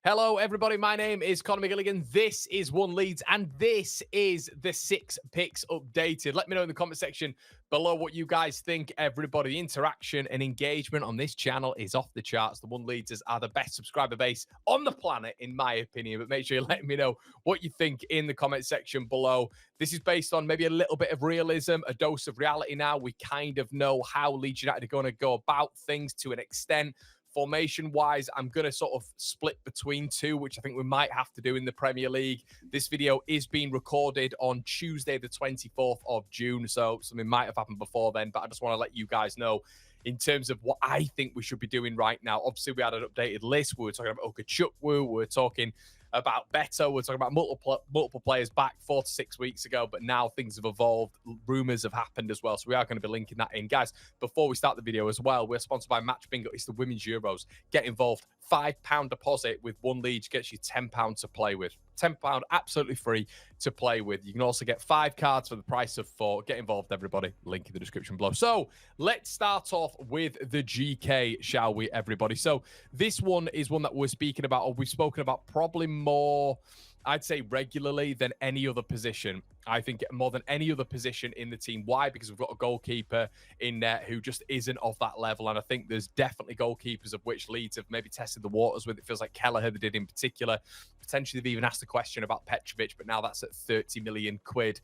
Hello, everybody. My name is Conor McGilligan. This is One Leeds, and this is the Six Picks Updated. Let me know in the comment section below what you guys think, everybody. The interaction and engagement on this channel is off the charts. The One Leadsers are the best subscriber base on the planet, in my opinion. But make sure you let me know what you think in the comment section below. This is based on maybe a little bit of realism, a dose of reality now. We kind of know how Leeds United are going to go about things to an extent. Formation-wise, I'm going to sort of split between two, which I think we might have to do in the Premier League. This video is being recorded on Tuesday, the 24th of June, so something might have happened before then, but I just want to let you guys know in terms of what I think we should be doing right now. Obviously, we had an updated list. We were talking about Okachukwu. We were talking about Beto. We're talking about multiple players back 4 to 6 weeks ago, but now things have evolved. Rumors have happened as well, so we are going to be linking that in. Guys, before we start the video as well, we're sponsored by Match Bingo. It's the Women's Euros. Get involved. £5 deposit with one Leeds gets you £10 to play with. £10 absolutely free to play with. You can also get 5 cards for the price of 4. Get involved, everybody. Link in the description below. So let's start off with the GK, shall we, everybody? So this one is one that we're speaking about, or we've spoken about probably more, I'd say, regularly than any other position. I think more than any other position in the team. Why? Because we've got a goalkeeper in there who just isn't of that level. And I think there's definitely goalkeepers of which Leeds have maybe tested the waters with. It feels like Kelleher they did in particular. Potentially they've even asked a question about Petrovic, but now that's at 30 million quid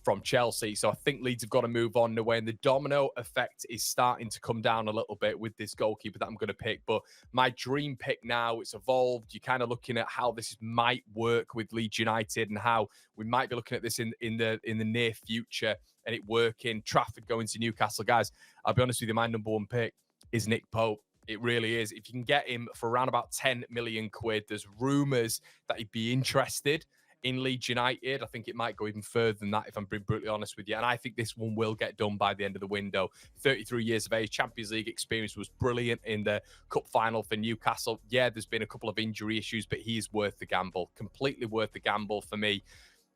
from Chelsea. So I think Leeds have got to move on in a way, and the domino effect is starting to come down a little bit with this goalkeeper that I'm going to pick. But my dream pick now, it's evolved. You're kind of looking at how this might work with Leeds United and how we might be looking at this in the near future and it working. Trafford going to Newcastle. Guys, I'll be honest with you, my number one pick is Nick Pope. It really is. If you can get him for around about 10 million quid, there's rumours that he'd be interested in Leeds United. I think it might go even further than that, if I'm being brutally honest with you. And I think this one will get done by the end of the window. 33 years of age, Champions League experience, was brilliant in the cup final for Newcastle. Yeah, there's been a couple of injury issues, but he is worth the gamble. Completely worth the gamble for me.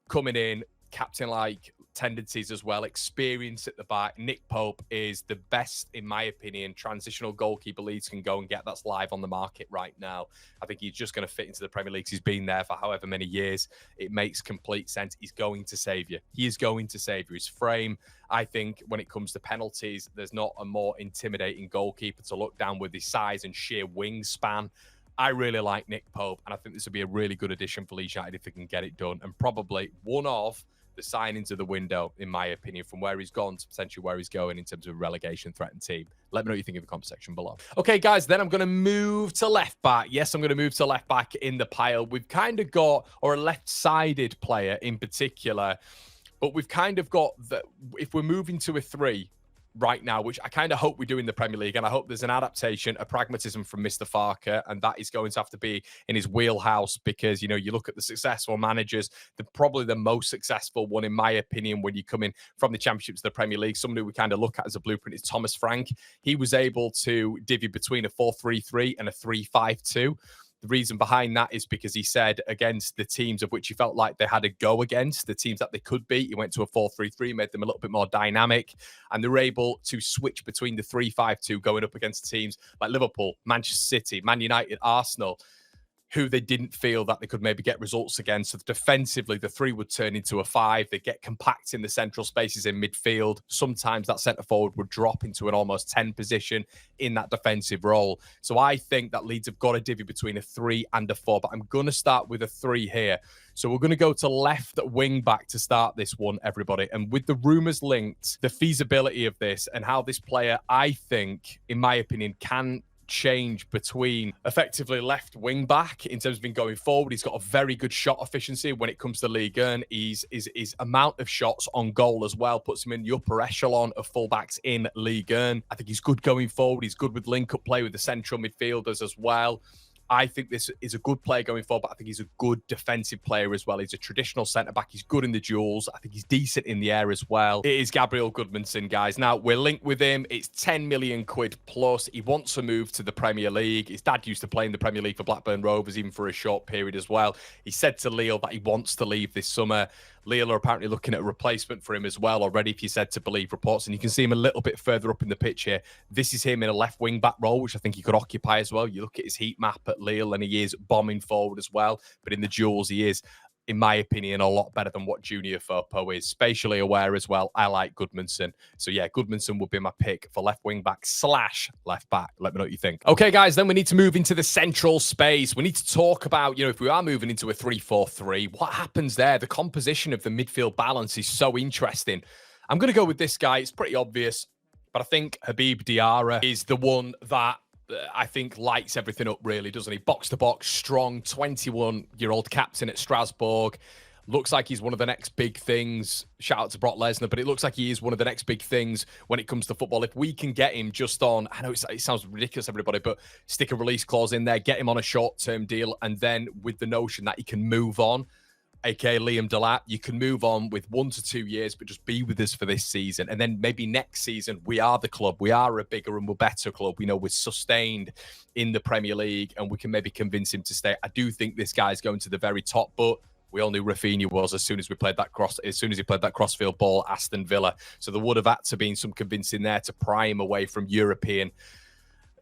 Coming in, captain-like tendencies as well, experience at the back. Nick Pope is the best, in my opinion, transitional goalkeeper Leeds can go and get. That's live on the market right now. I think he's just going to fit into the Premier League. He's been there for however many years. It makes complete sense. He's going to save you. He is going to save you. His frame, I think, when it comes to penalties, there's not a more intimidating goalkeeper to look down with his size and sheer wingspan. I really like Nick Pope, and I think this would be a really good addition for Leeds United if they can get it done, and probably one of the signings of the window, in my opinion, from where he's gone to potentially where he's going in terms of a relegation threatened team. Let me know what you think in the comment section below. Okay, guys, then I'm going to move to left back. Yes, I'm going to move to left back in the pile. We've kind of got, or a left-sided player in particular, but we've kind of got, if we're moving to a 3 right now, which I kind of hope we do in the Premier League, and I hope there's an adaptation, a pragmatism from Mr. Farker, and that is going to have to be in his wheelhouse, because, you know, you look at the successful managers, probably the most successful one, in my opinion, when you come in from the Championship to the Premier League, somebody we kind of look at as a blueprint is Thomas Frank. He was able to divvy between a 4-3-3 and a 3-5-2. The reason behind that is because he said against the teams of which he felt like they had a go against, the teams that they could beat, he went to a 4-3-3, made them a little bit more dynamic, and they were able to switch between the 3-5-2 going up against teams like Liverpool, Manchester City, Man United, Arsenal, who they didn't feel that they could maybe get results against. So defensively, the 3 would turn into a 5. They get compact in the central spaces in midfield. Sometimes that centre forward would drop into an almost 10 position in that defensive role. So I think that Leeds have got to divvy between a 3 and a 4, but I'm going to start with a 3 here. So we're going to go to left wing back to start this one, everybody. And with the rumours linked, the feasibility of this and how this player, I think, in my opinion, can change between effectively left wing back in terms of being going forward. He's got a very good shot efficiency when it comes to Ligue 1. His amount of shots on goal as well puts him in the upper echelon of fullbacks in Ligue 1. I think he's good going forward. He's good with link-up play with the central midfielders as well. I think this is a good player going forward, but I think he's a good defensive player as well. He's a traditional centre-back. He's good in the duels. I think he's decent in the air as well. It is Gabriel Goodmanson, guys. Now, we're linked with him. It's 10 million quid plus. He wants to move to the Premier League. His dad used to play in the Premier League for Blackburn Rovers, even for a short period as well. He said to Lille that he wants to leave this summer. Lille are apparently looking at a replacement for him as well already, if you said to believe reports. And you can see him a little bit further up in the pitch here. This is him in a left wing-back role, which I think he could occupy as well. You look at his heat map at Lille, and he is bombing forward as well. But in the duels, he is, in my opinion, a lot better than what Junior Firpo is. Spatially aware as well. I like Goodmanson. So yeah, Goodmanson would be my pick for left wing back / left back. Let me know what you think. Okay, guys, then we need to move into the central space. We need to talk about, if we are moving into a 3-4-3, what happens there? The composition of the midfield balance is so interesting. I'm going to go with this guy. It's pretty obvious, but I think Habib Diarra is the one that I think lights everything up, really, doesn't he? Box to box, strong, 21-year-old captain at Strasbourg. Looks like he's one of the next big things. Shout out to Brock Lesnar, but it looks like he is one of the next big things when it comes to football. If we can get him just on, I know it sounds ridiculous, everybody, but stick a release clause in there, get him on a short-term deal, and then with the notion that he can move on, aka Liam Delap, you can move on with 1 to 2 years, but just be with us for this season. And then maybe next season, we are the club. We are a bigger and we're better club. We know we're sustained in the Premier League and we can maybe convince him to stay. I do think this guy's going to the very top, but we all knew Rafinha was as soon as he played that crossfield ball, Aston Villa. So there would have had to been some convincing there to pry him away from European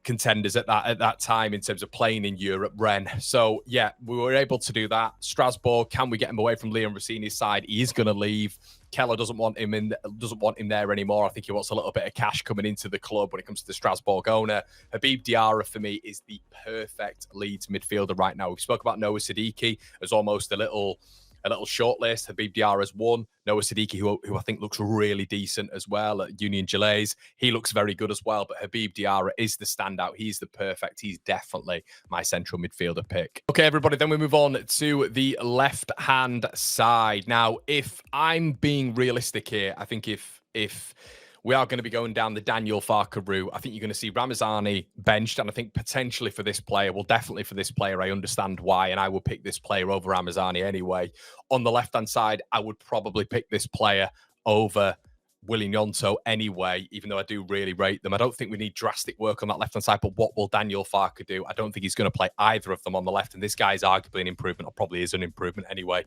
contenders at that time in terms of playing in Europe, Rennes. So yeah, we were able to do that. Strasbourg, can we get him away from Leon Rossini's side? He is going to leave. Keller doesn't want him there anymore. I think he wants a little bit of cash coming into the club when it comes to the Strasbourg owner. Habib Diarra for me is the perfect Leeds midfielder right now. We spoke about Noah Siddiqui as almost a little shortlist. Habib Diarra's one. Noah Siddiqui, who I think looks really decent as well at Union Gilles. He looks very good as well, but Habib Diarra is the standout. He's he's definitely my central midfielder pick. Okay, everybody, then we move on to the left-hand side. Now, if I'm being realistic here, I think if we are going to be going down the Daniel Farke route, I think you're going to see Ramazani benched, and I think potentially for this player, well, definitely for this player, I understand why, and I will pick this player over Ramazani anyway. On the left-hand side, I would probably pick this player over Willy Gnonto anyway, even though I do really rate them. I don't think we need drastic work on that left-hand side, but what will Daniel Farke do? I don't think he's going to play either of them on the left, and this guy is arguably an improvement, or probably is an improvement anyway.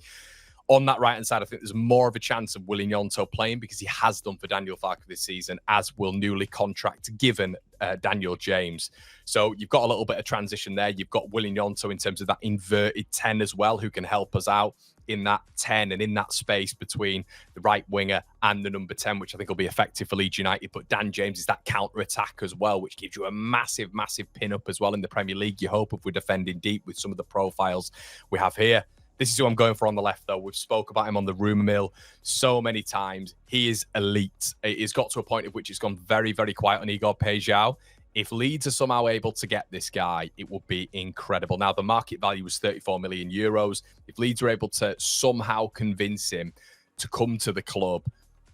On that right-hand side, I think there's more of a chance of Willy Gnonto playing because he has done for Daniel Farke this season, as will newly contract given Daniel James. So you've got a little bit of transition there. You've got Willy Gnonto in terms of that inverted 10 as well, who can help us out in that 10 and in that space between the right winger and the number 10, which I think will be effective for Leeds United. But Dan James is that counter-attack as well, which gives you a massive, massive pin-up as well in the Premier League. You hope if we're defending deep with some of the profiles we have here. This is who I'm going for on the left, though. We've spoke about him on the rumour mill so many times. He is elite. It's got to a point at which it's gone very, very quiet on Igor Pejao. If Leeds are somehow able to get this guy, it would be incredible. Now, the market value was 34 million euros. If Leeds are able to somehow convince him to come to the club,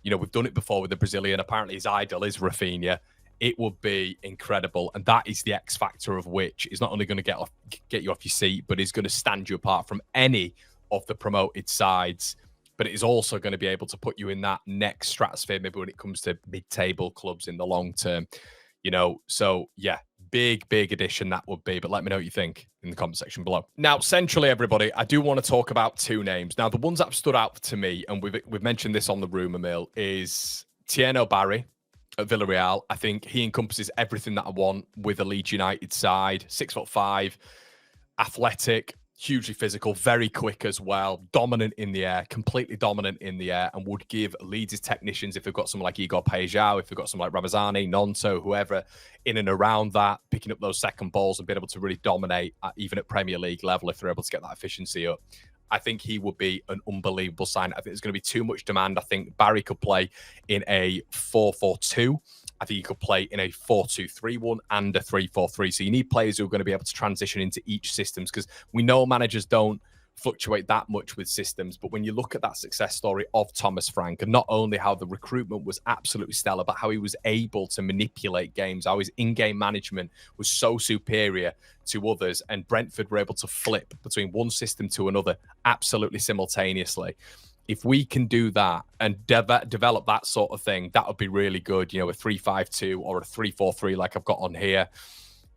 we've done it before with the Brazilian. Apparently, his idol is Rafinha. It would be incredible. And that is the X factor of which is not only going to get you off your seat, but is going to stand you apart from any of the promoted sides. But it is also going to be able to put you in that next stratosphere, maybe when it comes to mid-table clubs in the long term. So yeah, big addition that would be. But let me know what you think in the comment section below. Now, centrally, everybody, I do want to talk about two names. Now, the ones that have stood out to me, and we've mentioned this on the rumour mill, is Tieno Barry at Villarreal. I think he encompasses everything that I want with a Leeds United side. 6'5", athletic, hugely physical, very quick as well, dominant in the air, completely dominant in the air, and would give Leeds' technicians, if they've got someone like Igor Pejao, if they've got someone like Ramazani, Gnonto, whoever, in and around that, picking up those second balls and being able to really dominate even at Premier League level if they're able to get that efficiency up. I think he would be an unbelievable sign. I think there's going to be too much demand. I think Barry could play in a 4-4-2. I think he could play in a 4-2-3-1 and a 3-4-3. So you need players who are going to be able to transition into each systems, because we know managers don't fluctuate that much with systems. But when you look at that success story of Thomas Frank, and not only how the recruitment was absolutely stellar, but how he was able to manipulate games, how his in-game management was so superior to others, and Brentford were able to flip between one system to another absolutely simultaneously. If we can do that and develop that sort of thing, that would be really good. A 3-5-2 or a 3-4-3 like I've got on here.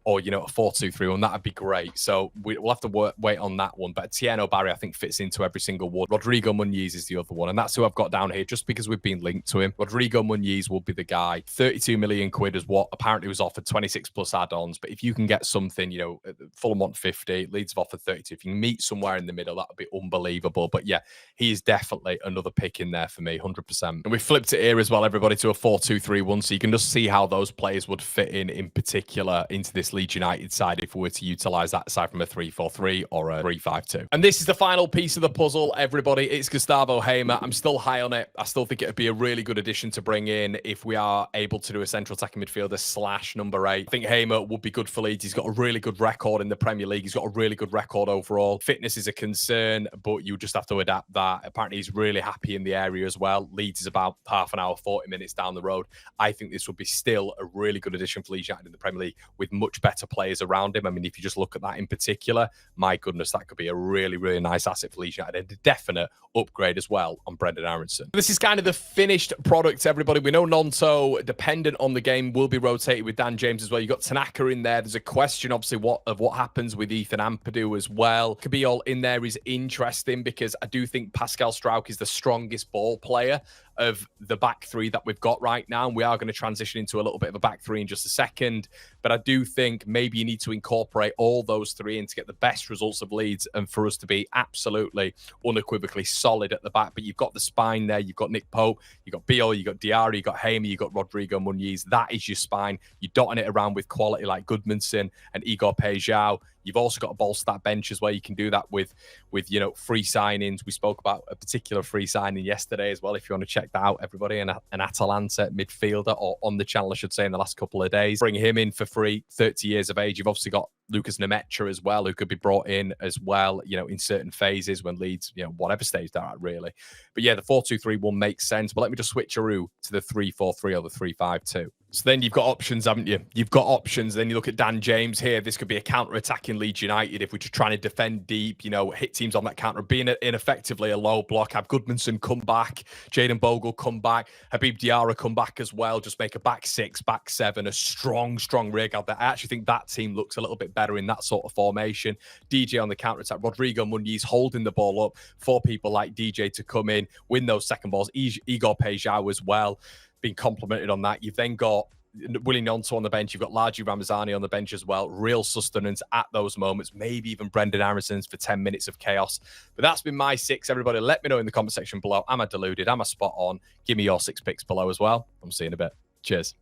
or, you know, a 4-2-3-1, that'd be great. So we'll have to wait on that one. But Tieno Barry, I think, fits into every single one. Rodrigo Muniz is the other one, and that's who I've got down here just because we've been linked to him. Rodrigo Muniz will be the guy. 32 million quid is what apparently was offered, 26 plus add-ons. But if you can get something, you know, Fulham want 50, Leeds have offered 32. If you can meet somewhere in the middle, that would be unbelievable. But yeah, he is definitely another pick in there for me, 100%. And we flipped it here as well, everybody, to a 4-2-3-1. So you can just see how those players would fit in particular into this Leeds United side if we were to utilise that aside from a 3-4-3 or a 3-5-2. And this is the final piece of the puzzle, everybody. It's Gustavo Hamer. I'm still high on it. I still think it would be a really good addition to bring in if we are able to do a central attacking midfielder / number 8. I think Hamer would be good for Leeds. He's got a really good record in the Premier League. He's got a really good record overall. Fitness is a concern, but you just have to adapt that. Apparently, he's really happy in the area as well. Leeds is about half an hour, 40 minutes down the road. I think this would be still a really good addition for Leeds United in the Premier League with much better players around him. I mean, if you just look at that in particular, my goodness, that could be a really, really nice asset for Leeds United and a definite upgrade as well on Brendan Aronson. This is kind of the finished product, everybody. We know Nonto, dependent on the game, will be rotated with Dan James as well. You've got Tanaka in there. There's a question, obviously, what happens with Ethan Ampadu as well. Kabul in there is interesting because I do think Pascal Struijk is the strongest ball player of the back three that we've got right now. And we are going to transition into a little bit of a back three in just a second. But I do think maybe you need to incorporate all those three in to get the best results of Leeds and for us to be absolutely unequivocally solid at the back. But you've got the spine there. You've got Nick Pope. You've got Biol. You've got Diarra. You've got Hamer. You've got Rodrigo Muniz. That is your spine. You're dotting it around with quality like Goodmanson and Igor Pejao. You've also got a bolster that bench as well. You can do that with you know, free signings. We spoke about a particular free signing yesterday as well. If you want to check that out, everybody, an Atalanta midfielder, or on the channel, I should say, in the last couple of days. Bring him in for free, 30 years of age. You've obviously got Lucas Nemetra as well, who could be brought in as well, you know, in certain phases when Leeds, you know, whatever stage they're at, really. But yeah, the 4-2-3-1 makes sense. But let me just switcheroo to the 3-4-3 or the 3-5-2. So then you've got options, haven't you? You've got options. Then you look at Dan James here. This could be a counter-attacking Leeds United if we're just trying to defend deep, you know, hit teams on that counter, being ineffectively a low block. Have Goodmanson come back, Jayden Bogle come back, Habib Diarra come back as well. Just make a back 6, back 7, a strong rear guard. I actually think that team looks a little bit better in that sort of formation. DJ on the counter-attack. Rodrigo Muniz holding the ball up for people like DJ to come in, win those second balls. Igor Pejao as well, being complimented on that. You've then got Willie Nonto on the bench. You've got Largi Ramazani on the bench as well. Real sustenance at those moments. Maybe even Brendan Aronson's for 10 minutes of chaos. But that's been my 6. Everybody, let me know in the comment section below. Am I deluded? Am I spot on? Give me your 6 picks below as well. I'm seeing a bit. Cheers.